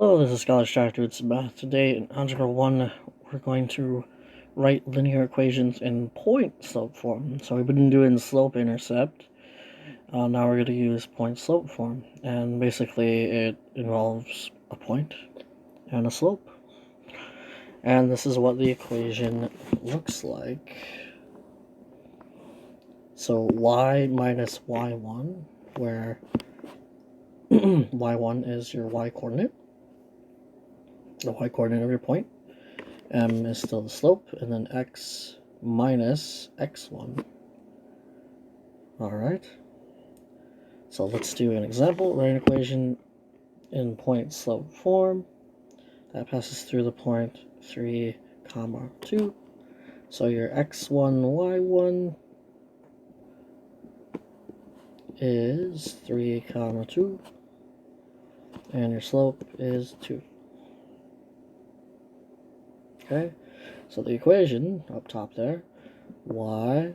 Hello, this is Scholar Tractor. It's Math. Today in Algebra 1, we're going to write linear equations in point-slope form. So we've been doing slope-intercept. Now we're going to use point-slope form. And basically it involves a point and a slope. And this is what the equation looks like. So y minus y1, where y1 is your y-coordinate, the y-coordinate of your point. M is still the slope, and then x minus x1. Alright, so let's do an example. Write an equation in point-slope form that passes through the point 3, 2. So your x1, y1 is 3, 2, and your slope is 2. Okay, so the equation up top there, y,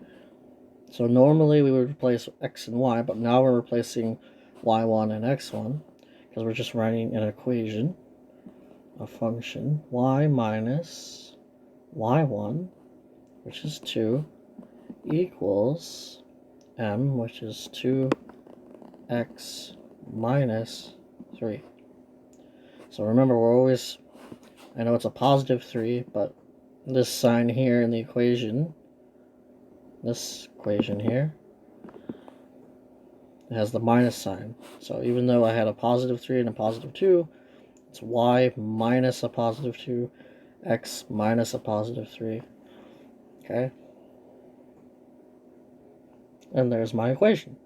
so normally we would replace x and y, but now we're replacing y1 and x1 because we're just writing an equation, a function, y minus y1, which is 2, equals m, which is 2x minus 3. So remember, we're always, I know it's a positive 3, but this sign here in the equation, this equation here, it has the minus sign. So even though I had a positive 3 and a positive 2, it's y minus a positive 2, x minus a positive 3. Okay? And there's my equation.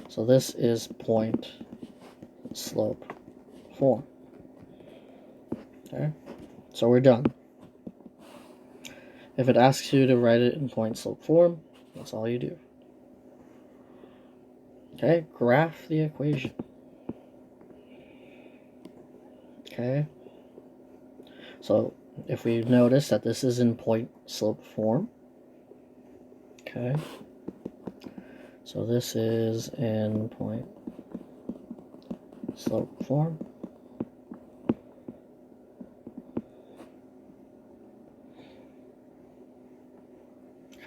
So this is point slope form. Okay? So we're done. If it asks you to write it in point slope form, that's all you do. Okay? Graph the equation. Okay? So if we notice that this is in point slope form, okay? So this is in point slope form.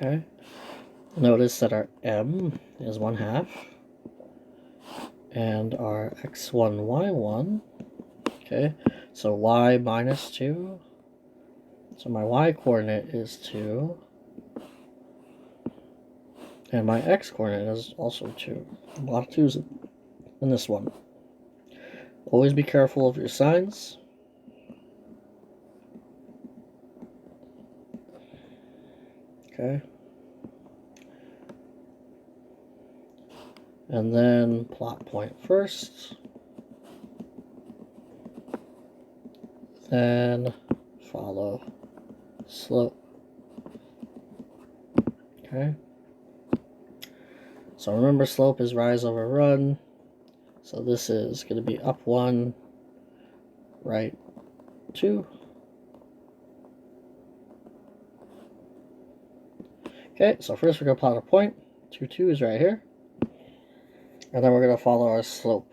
Okay, notice that our m is 1/2 and our x1, y1, okay, so y minus 2, so my y coordinate is 2, and my x coordinate is also 2. A lot of 2's in this one. Always be careful of your signs. Okay. And then plot point first. Then follow slope. Okay. So remember, slope is rise over run. So this is going to be up 1, right 2. Okay, so first we're going to plot a point. 2, 2 is right here. And then we're going to follow our slope.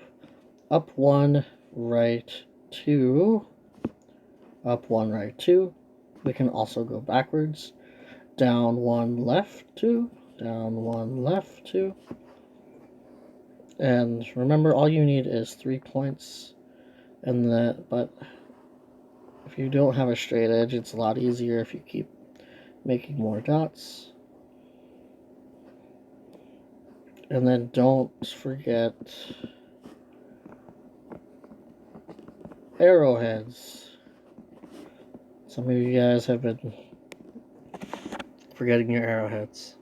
Up 1, right 2. Up 1, right 2. We can also go backwards. Down 1, left 2. Down 1, left 2. And remember, all you need is 3 points. But if you don't have a straight edge, it's a lot easier if you keep making more dots. And then don't forget arrowheads. Some of you guys have been forgetting your arrowheads.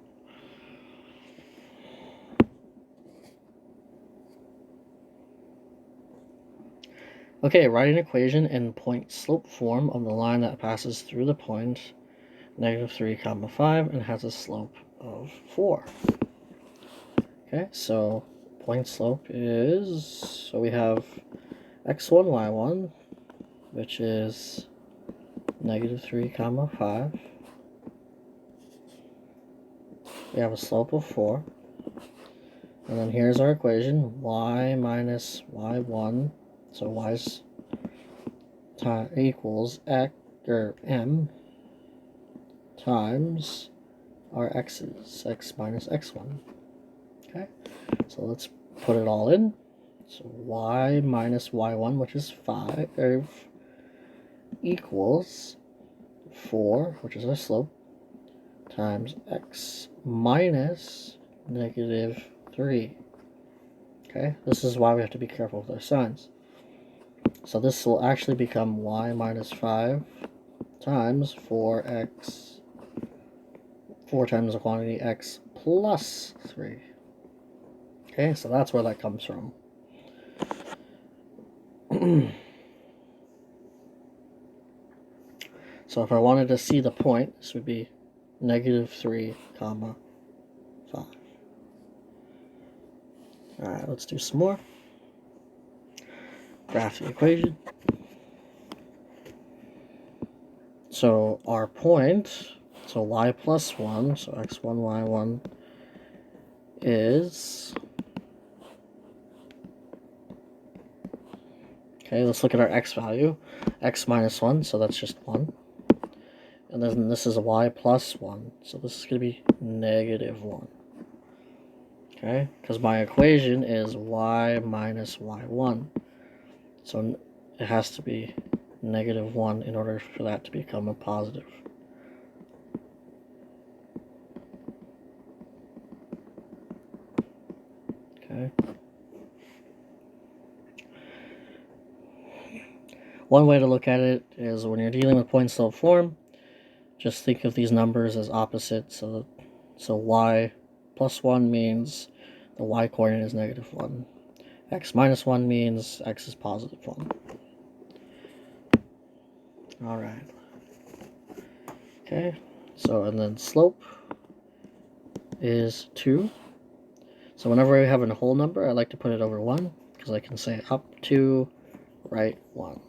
Okay, write an equation in point-slope form of the line that passes through the point -3, 5 and has a slope of 4. Okay, so point slope is, so we have x1, y1, which is -3, 5. We have a slope of 4. And then here's our equation, y minus y1. So y's equals x, or m, times our x's, x minus x1. Okay, so let's put it all in. So y minus y1, which is 5, equals 4, which is our slope, times x minus negative 3. Okay, this is why we have to be careful with our signs. So this will actually become y minus 5 times 4x, 4 times the quantity x plus 3. Okay, so that's where that comes from. So if I wanted to see the point, this would be negative 3 comma 5. Alright, let's do some more. Graph the equation. So our point, so y plus 1, so x1, y1 is... Okay, let's look at our x value. X minus 1, so that's just 1. And then this is y plus 1, so this is going to be negative 1. Okay, because my equation is y minus y1. So it has to be negative 1 in order for that to become a positive. Okay. One way to look at it is when you're dealing with point-slope form, just think of these numbers as opposite. So y plus 1 means the y coordinate is negative 1. X minus 1 means x is positive 1. Alright. Okay, so and then slope is 2. So whenever I have a whole number, I like to put it over 1, because I can say up 2, right 1.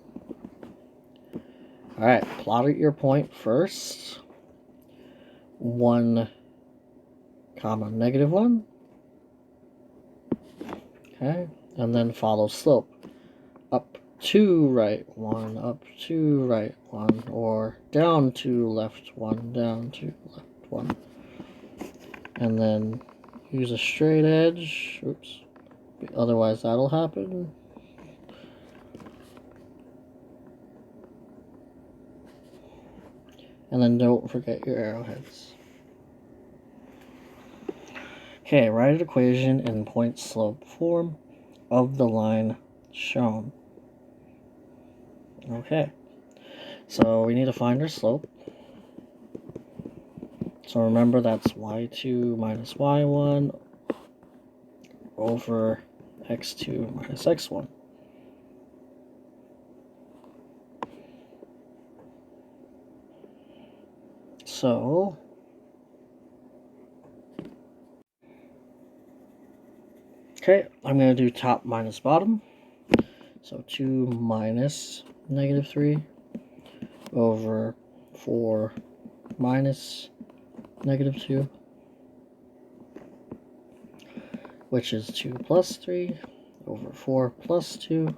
Alright, plot at your point first. 1 comma negative 1. Okay, and then follow slope. Up 2, right 1, up 2, right 1, or down 2, left 1, down 2, left 1. And then use a straight edge. Oops. Otherwise that'll happen. And then don't forget your arrowheads. Okay, write an equation in point-slope form of the line shown. Okay, so we need to find our slope. So remember that's y2 minus y1 over x2 minus x1. So okay, I'm going to do top minus bottom. So 2 minus negative 3 over 4 minus negative 2, which is 2 plus 3 over 4 plus 2.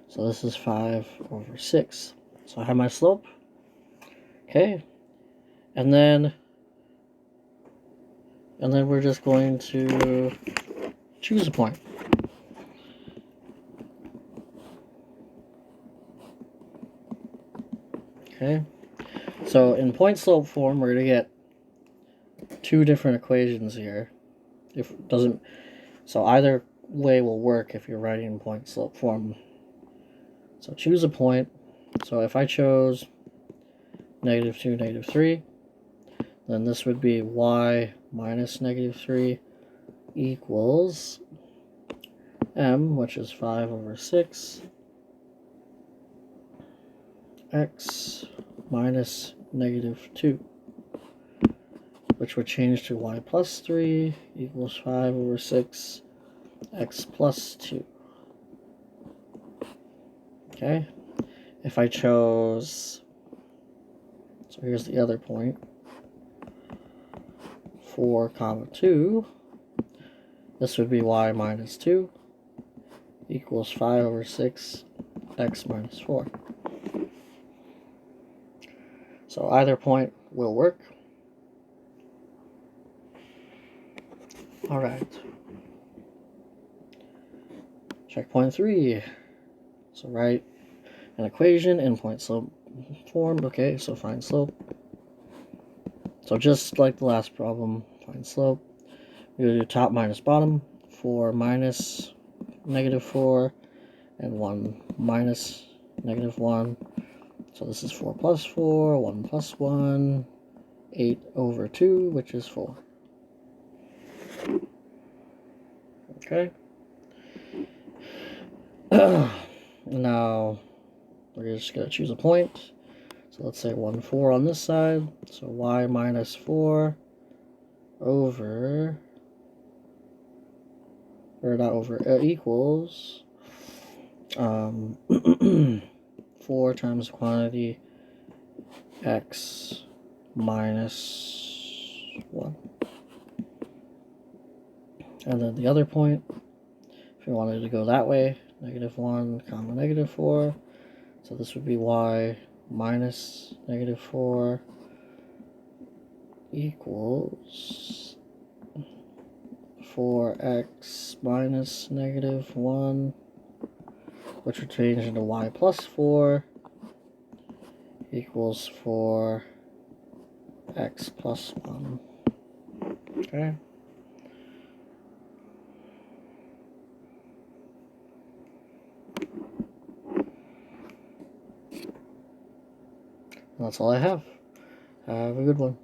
So this is 5 over 6. So I have my slope. Okay, and then we're just going to choose a point. Okay, so in point-slope form, we're going to get two different equations here. If it doesn't, so either way will work if you're writing in point-slope form. So choose a point. So if I chose negative 2, negative 3, then this would be y minus negative 3 equals m, which is 5 over 6, x minus negative 2, which would change to y plus 3 equals 5 over 6, x plus 2. Okay, if I chose, so here's the other point, 4 comma 2, this would be y minus 2 equals 5 over 6, x minus 4. So either point will work. All right. Checkpoint 3. So write an equation in point slope form. Okay, so find slope. So just like the last problem, find slope. We're going to do top minus bottom. 4 minus -4 and 1 minus -1. So this is 4 plus 4, 1 plus 1, 8 over 2, which is 4. Okay. Now, we're just going to choose a point. So let's say 1, 4 on this side. So y minus 4 over, or not over, equals 4 times quantity x minus 1. And then the other point, if you wanted to go that way, -1 comma -4. So this would be y minus -4 equals 4x minus -1, which would change into y plus 4 equals 4x plus 1. Okay. That's all I have. Have a good one.